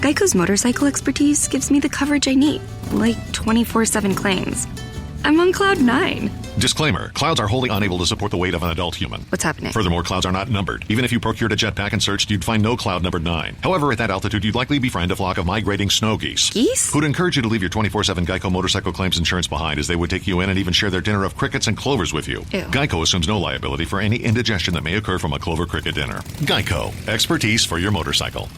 Geico's motorcycle expertise gives me the coverage I need, like 24/7 claims. I'm on Cloud 9. Disclaimer, clouds are wholly unable to support the weight of an adult human. What's happening? Furthermore, clouds are not numbered. Even if you procured a jetpack and searched, you'd find no cloud numbered 9. However, at that altitude, you'd likely befriend a flock of migrating snow geese. Geese? Who'd encourage you to leave your 24/7 Geico motorcycle claims insurance behind, as they would take you in and even share their dinner of crickets and clovers with you. Ew. Geico assumes no liability for any indigestion that may occur from a clover cricket dinner. Geico. Expertise for your motorcycle.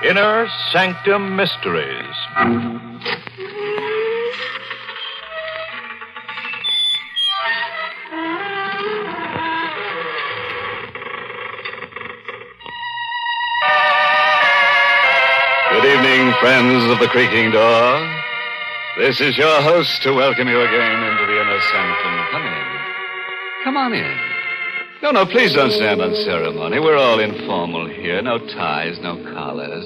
Inner Sanctum Mysteries. Good evening, friends of the creaking door. This is your host to welcome you again into the Inner Sanctum. Come in. Come on in. No, please don't stand on ceremony. We're all informal here. No ties, no collars.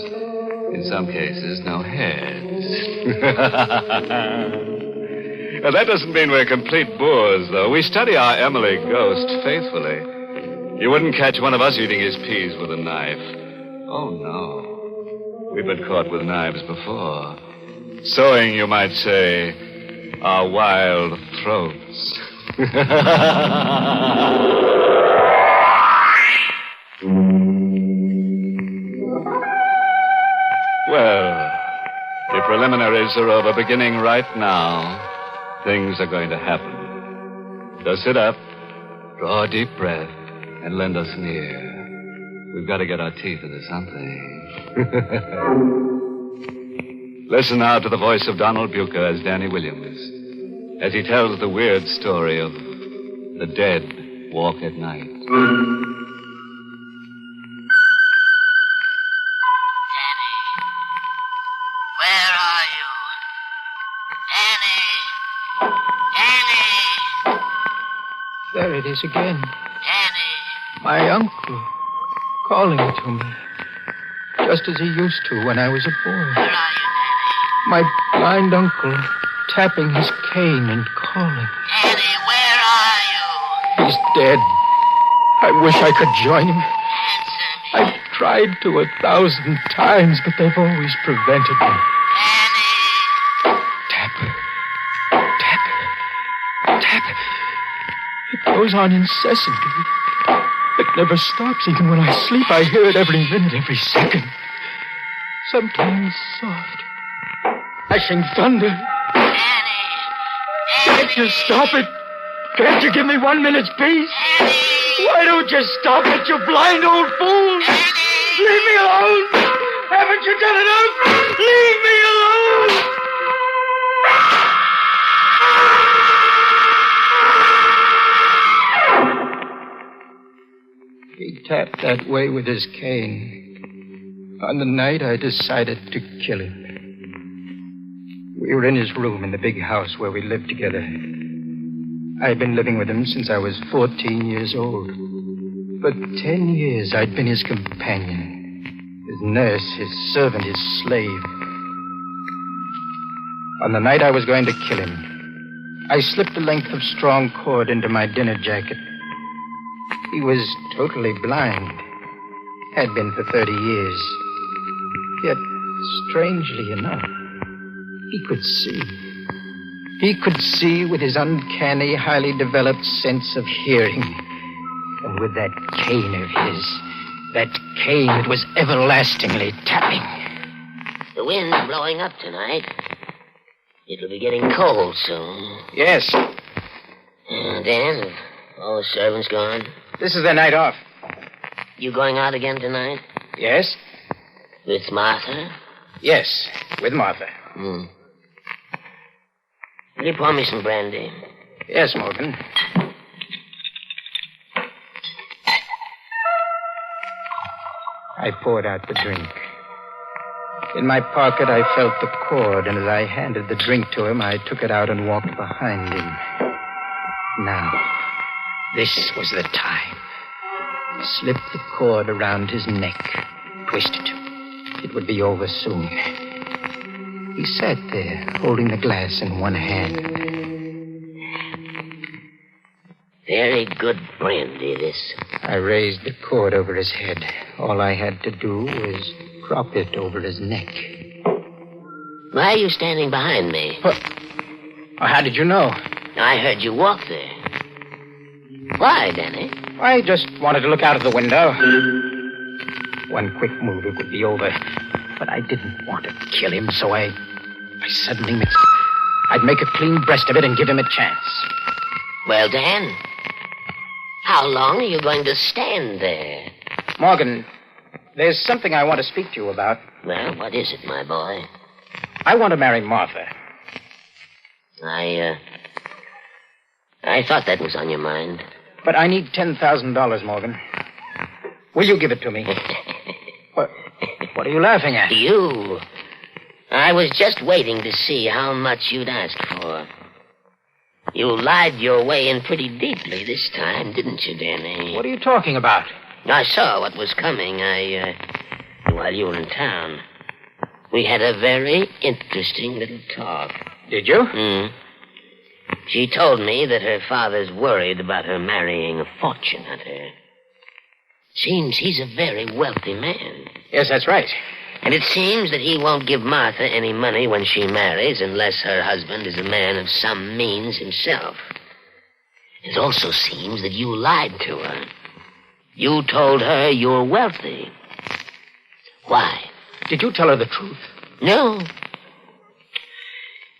In some cases, no heads. Now, that doesn't mean we're complete boors, though. We study our Emily ghost faithfully. You wouldn't catch one of us eating his peas with a knife. Oh, no. We've been caught with knives before. Sewing, you might say, our wild throats. Well, the preliminaries are over. Beginning right now, things are going to happen. So sit up, draw a deep breath, and lend us an ear. We've got to get our teeth into something. Listen now to the voice of Donald Bucher as Danny Williams, as he tells the weird story of the dead walk at night. There it is again. Danny! My uncle calling to me, just as he used to when I was a boy. Where are you, Danny? My blind uncle tapping his cane and calling. Danny, where are you? He's dead. I wish I could join him. Answer me. I've tried to 1,000 times, but they've always prevented me. Danny! Tap. Tap. Tap. It goes on incessantly. It never stops. Even when I sleep, I hear it every minute, every second. Sometimes soft, crashing thunder. Danny! Can't you stop it? Can't you give me 1 minute's peace? Danny! Why don't you stop it, you blind old fool? Leave me alone! Haven't you done enough? Leave me alone! He tapped that way with his cane. On the night I decided to kill him. We were in his room in the big house where we lived together. I'd been living with him since I was 14 years old. For 10 years, I'd been his companion, his nurse, his servant, his slave. On the night I was going to kill him, I slipped a length of strong cord into my dinner jacket. He was totally blind, had been for 30 years. Yet, strangely enough, he could see. He could see with his uncanny, highly developed sense of hearing. And with that cane of his, that cane that was everlastingly tapping. The wind's blowing up tonight. It'll be getting cold soon. Yes, Dan, all the servants gone? this is their night off. You going out again tonight? Yes? With Martha? Yes, with Martha. Will you pour me some brandy? Yes, Morgan. I poured out the drink. In my pocket, I felt the cord, and as I handed the drink to him, I took it out and walked behind him. Now, this was the time. Slip the cord around his neck. Twist it. It would be over soon. He sat there, holding the glass in one hand. Very good brandy, this. I raised the cord over his head. All I had to do was drop it over his neck. Why are you standing behind me? What? Oh, how did you know? I heard you walk there. Why, Danny? I just wanted to look out of the window. One quick move, it would be over. But I didn't want to kill him, so I suddenly mixed it. I'd make a clean breast of it and give him a chance. Well, Dan, how long are you going to stand there? Morgan, there's something I want to speak to you about. Well, what is it, my boy? I want to marry Martha. I thought that was on your mind. But I need $10,000, Morgan. Will you give it to me? What are you laughing at? You. I was just waiting to see how much you'd ask for. You lied your way in pretty deeply this time, didn't you, Danny? What are you talking about? I saw what was coming. While you were in town. We had a very interesting little talk. Did you? She told me that her father's worried about her marrying a fortune hunter. Seems he's a very wealthy man. Yes, that's right. And it seems that he won't give Martha any money when she marries unless her husband is a man of some means himself. It also seems that you lied to her. You told her you're wealthy. Why? Did you tell her the truth? No.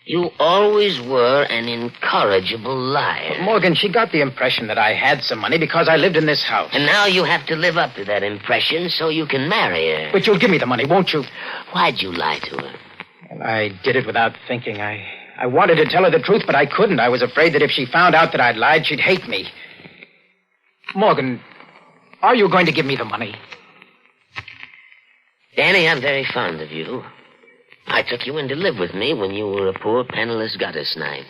You always were an incorrigible liar. Morgan, she got the impression that I had some money because I lived in this house. And now you have to live up to that impression so you can marry her. But you'll give me the money, won't you? Why'd you lie to her? Well, I did it without thinking. I wanted to tell her the truth, but I couldn't. I was afraid that if she found out that I'd lied, she'd hate me. Morgan, are you going to give me the money? Danny, I'm very fond of you. I took you in to live with me when you were a poor, penniless gutter snipe.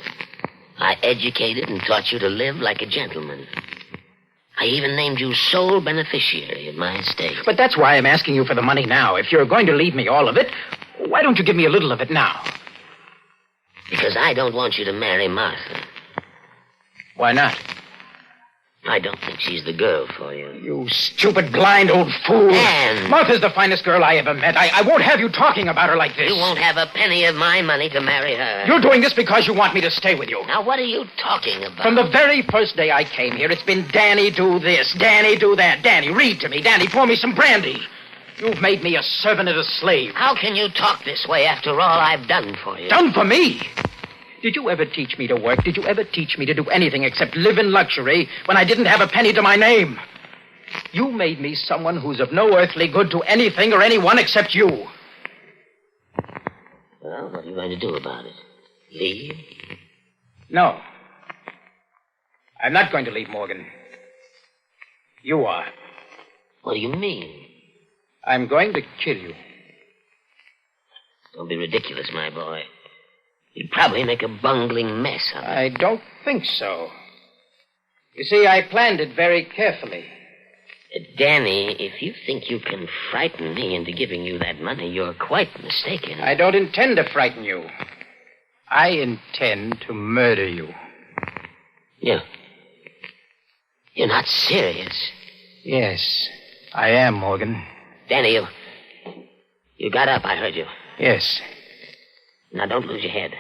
I educated and taught you to live like a gentleman. I even named you sole beneficiary of my estate. But that's why I'm asking you for the money now. If you're going to leave me all of it, why don't you give me a little of it now? Because I don't want you to marry Martha. Why not? I don't think she's the girl for you. You stupid, blind old fool. Anne! Martha's the finest girl I ever met. I won't have you talking about her like this. You won't have a penny of my money to marry her. You're doing this because you want me to stay with you. Now, what are you talking about? From the very first day I came here, it's been Danny, do this, Danny, do that. Danny, read to me. Danny, pour me some brandy. You've made me a servant and a slave. How can you talk this way after all I've done for you? Done for me? Did you ever teach me to work? Did you ever teach me to do anything except live in luxury when I didn't have a penny to my name? You made me someone who's of no earthly good to anything or anyone except you. Well, what are you going to do about it? Leave? No. I'm not going to leave, Morgan. You are. What do you mean? I'm going to kill you. Don't be ridiculous, my boy. You'd probably make a bungling mess of it. I don't think so. You see, I planned it very carefully. Danny, if you think you can frighten me into giving you that money, you're quite mistaken. I don't intend to frighten you. I intend to murder you. You're not serious. Yes, I am, Morgan. Danny, you got up, I heard you. Yes. Now, don't lose your head.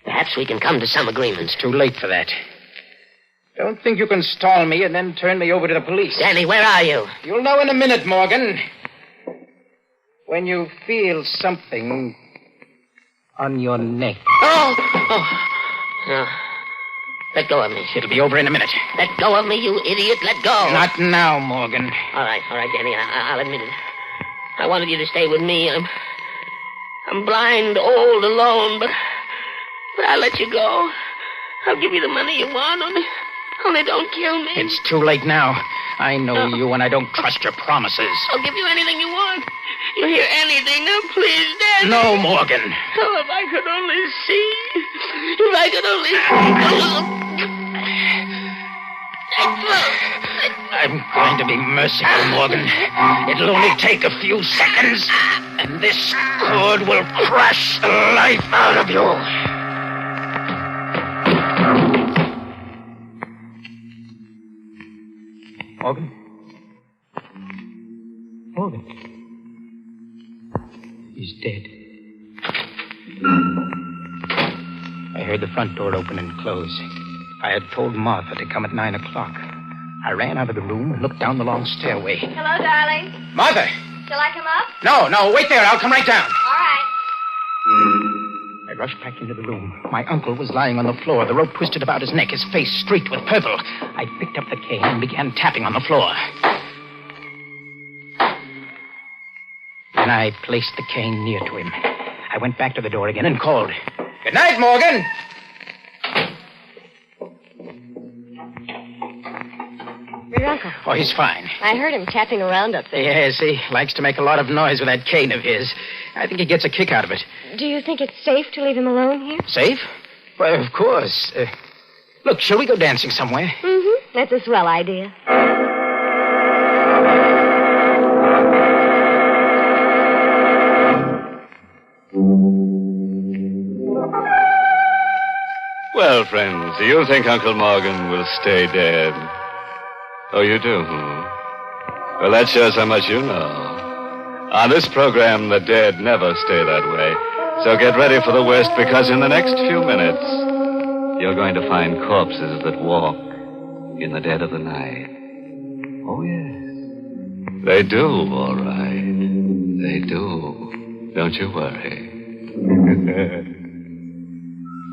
Perhaps we can come to some agreement. It's too late for that. Don't think you can stall me and then turn me over to the police. Danny, where are you? You'll know in a minute, Morgan. When you feel something on your neck. Oh. No. Let go of me. It'll be over in a minute. Let go of me, you idiot. Let go. Not now, Morgan. All right, Danny. I'll admit it. I wanted you to stay with me. I'm blind, old, alone, but I'll let you go. I'll give you the money you want, only don't kill me. It's too late now. I know you, and I don't trust your promises. I'll give you anything you want. You hear anything? Now, please, Daddy. No, Morgan. Oh, if I could only see. If I could only... I'm going to be merciful, Morgan. It'll only take a few seconds, and this cord will crush the life out of you. Morgan? Morgan? He's dead. I heard the front door open and close. I had told Martha to come at 9 o'clock. I ran out of the room and looked down the long stairway. Hello, darling. Martha! Shall I come up? No, wait there. I'll come right down. All right. I rushed back into the room. My uncle was lying on the floor, the rope twisted about his neck, his face streaked with purple. I picked up the cane and began tapping on the floor. Then I placed the cane near to him. I went back to the door again and called. Good night, Morgan. Your uncle. Oh, he's fine. I heard him tapping around up there. Yes, he likes to make a lot of noise with that cane of his. I think he gets a kick out of it. Do you think it's safe to leave him alone here? Safe? Well, of course. Look, shall we go dancing somewhere? Mm-hmm. That's a swell idea. Well, friends, do you think Uncle Morgan will stay dead? Oh, you do, Well, that shows how much you know. On this program, the dead never stay that way. So get ready for the worst, because in the next few minutes, you're going to find corpses that walk in the dead of the night. Oh, yes. They do, all right. They do. Don't you worry.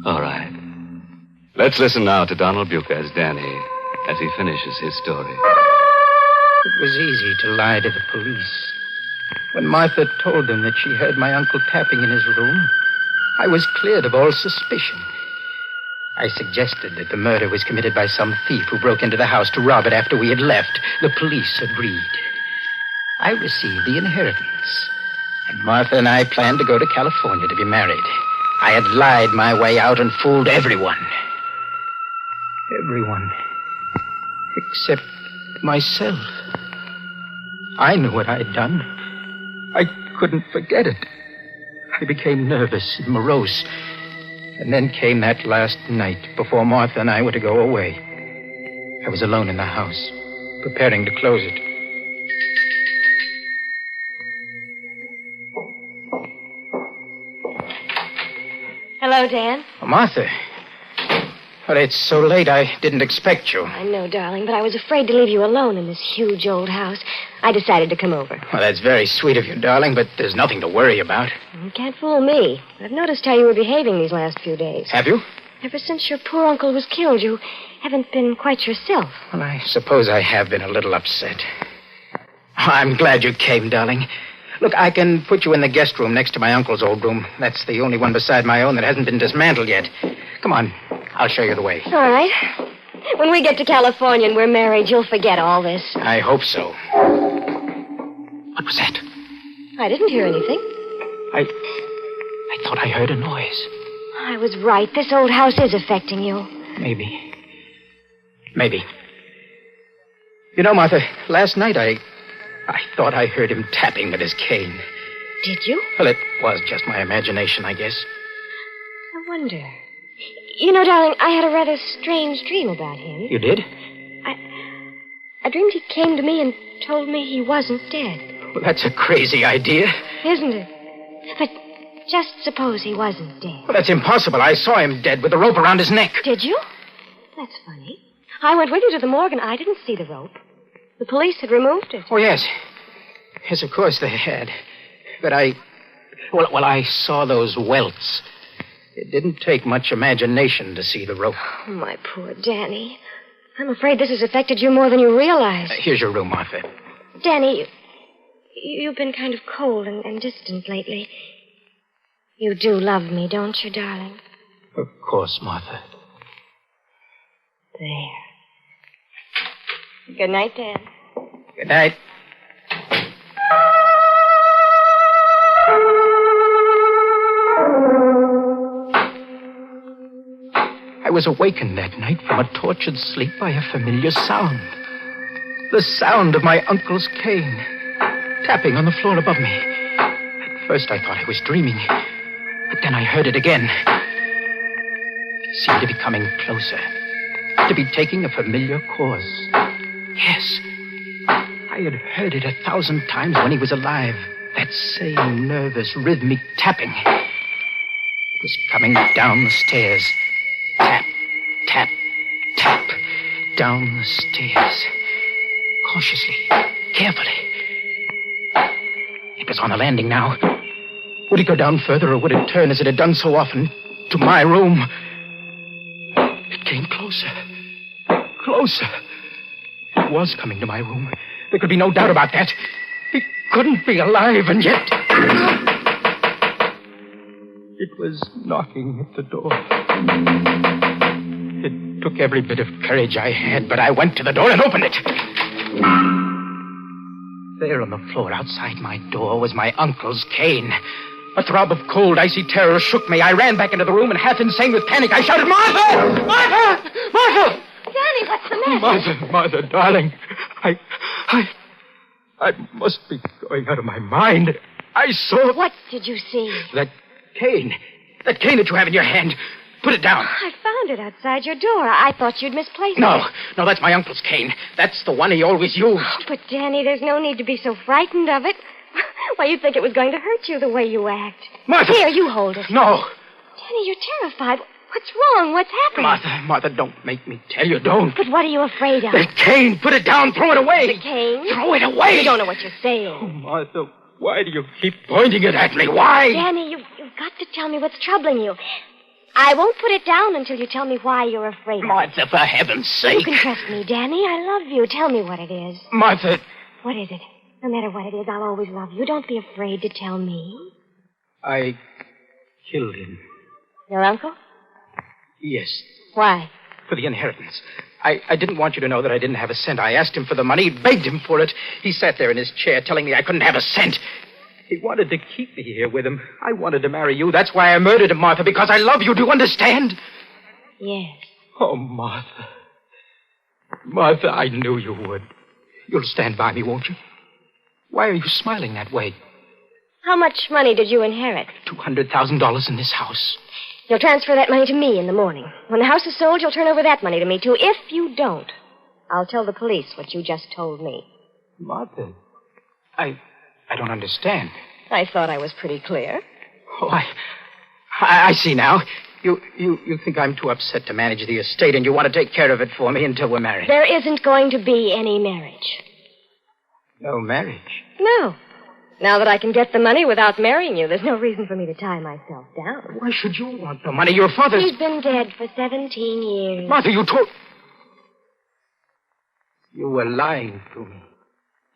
All right. Let's listen now to Donald Bucher as Danny, as he finishes his story. It was easy to lie to the police. When Martha told them that she heard my uncle tapping in his room, I was cleared of all suspicion. I suggested that the murder was committed by some thief who broke into the house to rob it after we had left. The police agreed. I received the inheritance, and Martha and I planned to go to California to be married. I had lied my way out and fooled everyone. Everyone. Except myself. I knew what I had done. I couldn't forget it. I became nervous and morose. And then came that last night before Martha and I were to go away. I was alone in the house, preparing to close it. Hello, Dan. Oh, Martha. Well, it's so late I didn't expect you. I know, darling, but I was afraid to leave you alone in this huge old house. I decided to come over. Well, that's very sweet of you, darling, but there's nothing to worry about. You can't fool me. I've noticed how you were behaving these last few days. Have you? Ever since your poor uncle was killed, you haven't been quite yourself. Well, I suppose I have been a little upset. I'm glad you came, darling. Look, I can put you in the guest room next to my uncle's old room. That's the only one beside my own that hasn't been dismantled yet. Come on. I'll show you the way. All right. When we get to California and we're married, you'll forget all this. I hope so. What was that? I didn't hear anything. I thought I heard a noise. I was right. This old house is affecting you. Maybe. You know, Martha, last night I thought I heard him tapping with his cane. Did you? Well, it was just my imagination, I guess. I wonder. You know, darling, I had a rather strange dream about him. You did? I dreamed he came to me and told me he wasn't dead. Well, that's a crazy idea. Isn't it? But just suppose he wasn't dead. Well, that's impossible. I saw him dead with the rope around his neck. Did you? That's funny. I went with you to the morgue and I didn't see the rope. The police had removed it. Oh, yes. Yes, of course they had. But I saw those welts. It didn't take much imagination to see the rope. Oh, my poor Danny. I'm afraid this has affected you more than you realize. Here's your room, Martha. Danny, you've been kind of cold and distant lately. You do love me, don't you, darling? Of course, Martha. There. Good night, Dan. Good night. I was awakened that night from a tortured sleep by a familiar sound. The sound of my uncle's cane, tapping on the floor above me. At first I thought I was dreaming, but then I heard it again. It seemed to be coming closer, to be taking a familiar course. Yes, I had heard it 1,000 times when he was alive. That same nervous, rhythmic tapping. It was coming down the stairs. Tap, tap, tap. Down the stairs. Cautiously, carefully. It was on the landing now. Would it go down further, or would it turn as it had done so often to my room? It came closer. Closer. It was coming to my room. There could be no doubt about that. He couldn't be alive, and yet... It was knocking at the door. It took every bit of courage I had, but I went to the door and opened it. There on the floor outside my door was my uncle's cane. A throb of cold, icy terror shook me. I ran back into the room, and half insane with panic, I shouted, "Martha! Martha! Martha!" Danny, what's the matter? Martha, darling. I must be going out of my mind. I saw... What did you see? That cane. That cane that you have in your hand. Put it down. I found it outside your door. I thought you'd misplaced it. No, that's my uncle's cane. That's the one he always used. Oh, but, Danny, there's no need to be so frightened of it. Why, you'd think it was going to hurt you the way you act. Martha! Here, you hold it. No. Danny, you're terrified. What's wrong? What's happening? Martha, don't make me tell you. Don't. But what are you afraid of? That cane. Put it down. Throw it away. The cane? Throw it away. You don't know what you're saying. Oh, Martha, why do you keep pointing it at me? Why? Danny, you've got to tell me what's troubling you. I won't put it down until you tell me why you're afraid of it. Martha, for heaven's sake. You can trust me, Danny. I love you. Tell me what it is. Martha. What is it? No matter what it is, I'll always love you. Don't be afraid to tell me. I killed him. Your uncle? Yes. Why? For the inheritance. I didn't want you to know that I didn't have a cent. I asked him for the money, begged him for it. He sat there in his chair telling me I couldn't have a cent. He wanted to keep me here with him. I wanted to marry you. That's why I murdered him, Martha, because I love you. Do you understand? Yes. Oh, Martha. Martha, I knew you would. You'll stand by me, won't you? Why are you smiling that way? How much money did you inherit? $200,000 in this house. You'll transfer that money to me in the morning. When the house is sold, you'll turn over that money to me, too. If you don't, I'll tell the police what you just told me. Martha, I don't understand. I thought I was pretty clear. Oh, I see now. You think I'm too upset to manage the estate, and you want to take care of it for me until we're married. There isn't going to be any marriage. No marriage? No. Now that I can get the money without marrying you, there's no reason for me to tie myself down. Why should you want the money? Your father's... He's been dead for 17 years. Martha, you told... You were lying to me.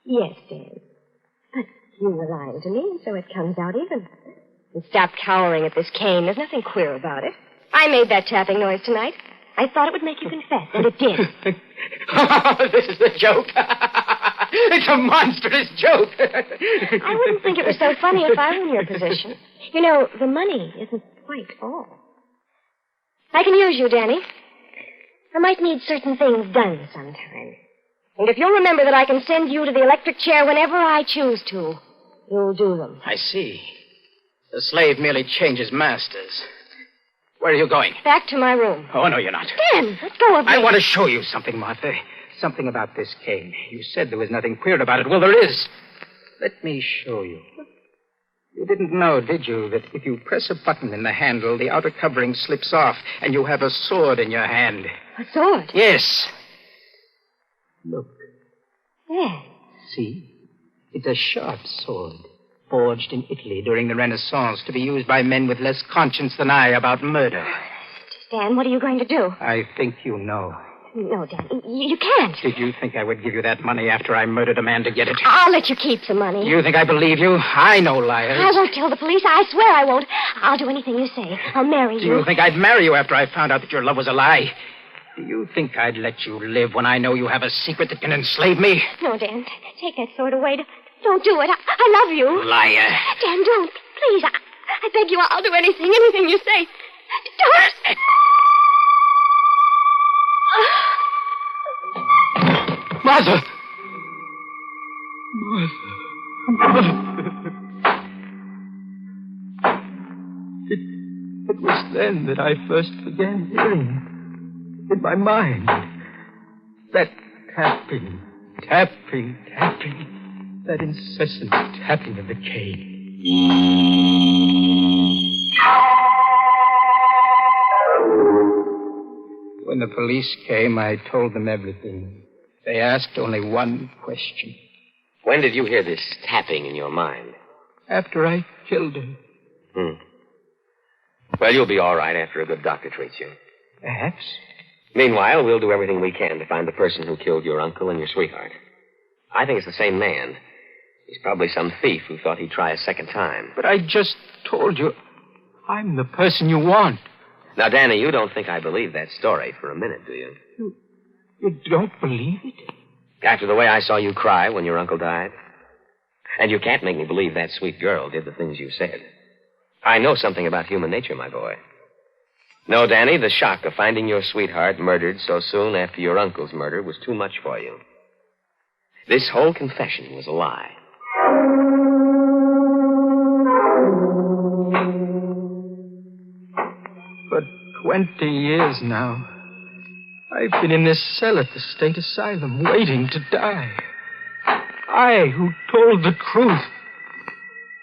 Yes, Dan. But you were lying to me, so it comes out even. And stop cowering at this cane. There's nothing queer about it. I made that tapping noise tonight. I thought it would make you confess, and it did. This is a joke. It's a monstrous joke. I wouldn't think it was so funny if I were in your position. You know, the money isn't quite all. I can use you, Danny. I might need certain things done sometime. And if you'll remember that I can send you to the electric chair whenever I choose to, you'll do them. I see. The slave merely changes masters. Where are you going? Back to my room. Oh, no, you're not. Dan, let go of me. I want to show you something, Martha. Something about this cane. You said there was nothing queer about it. Well, there is. Let me show you. You didn't know, did you, that if you press a button in the handle, the outer covering slips off, and you have a sword in your hand? A sword? Yes. Look. Yes. See? It's a sharp sword, forged in Italy during the Renaissance to be used by men with less conscience than I about murder. Dan, what are you going to do? I think you know. No, Dan, you can't. Did you think I would give you that money after I murdered a man to get it? I'll let you keep the money. You think I believe you? I know liars. I won't tell the police. I swear I won't. I'll do anything you say. I'll marry you. Do you think I'd marry you after I found out that your love was a lie? Do you think I'd let you live when I know you have a secret that can enslave me? No, Dan. Take that sword away. Don't do it. I love you. Liar. Dan, don't. Please. I beg you. I'll do anything you say. Don't. Martha! It was then that I first began hearing in my mind that tapping, that incessant tapping of the cane. When the police came, I told them everything. They asked only one question. When did you hear this tapping in your mind? After I killed her. Well, you'll be all right after a good doctor treats you. Perhaps. Meanwhile, we'll do everything we can to find the person who killed your uncle and your sweetheart. I think it's the same man. He's probably some thief who thought he'd try a second time. But I just told you, I'm the person you want. Now, Danny, you don't think I believe that story for a minute, do you? You don't believe it? After the way I saw you cry when your uncle died? And you can't make me believe that sweet girl did the things you said. I know something about human nature, my boy. No, Danny, the shock of finding your sweetheart murdered so soon after your uncle's murder was too much for you. This whole confession was a lie. For 20 years now, I've been in this cell at the state asylum, waiting to die. I who told the truth,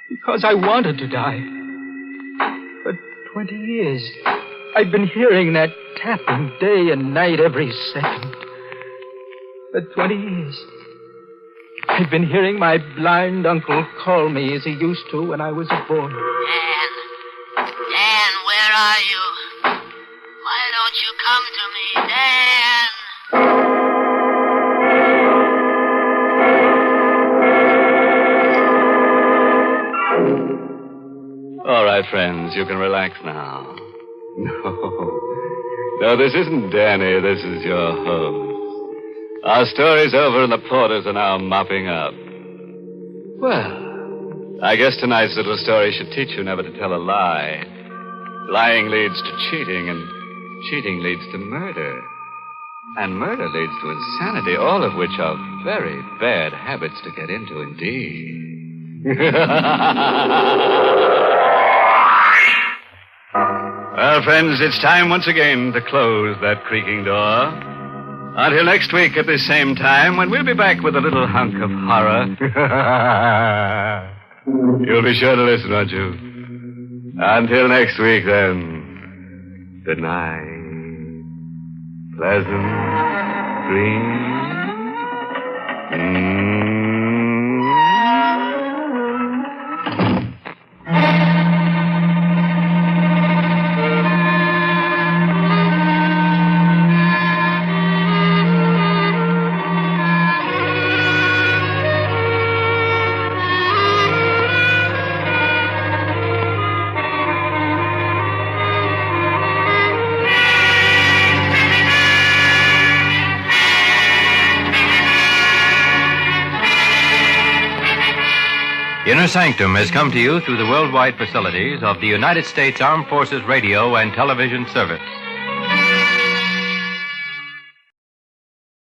because I wanted to die. For 20 years, I've been hearing that tapping day and night every second. For 20 years, I've been hearing my blind uncle call me as he used to when I was a boy. Dan, where are you? Why don't you come to me, Dan? All right, friends, you can relax now. No, this isn't Danny. This is your host. Our story's over and the porters are now mopping up. Well, I guess tonight's little story should teach you never to tell a lie. Lying leads to cheating, and cheating leads to murder. And murder leads to insanity, all of which are very bad habits to get into indeed. Well, friends, it's time once again to close that creaking door. Until next week at this same time, when we'll be back with a little hunk of horror. You'll be sure to listen, won't you? Until next week, then. Good night. Pleasant dreams. Inner Sanctum has come to you through the worldwide facilities of the United States Armed Forces Radio and Television Service.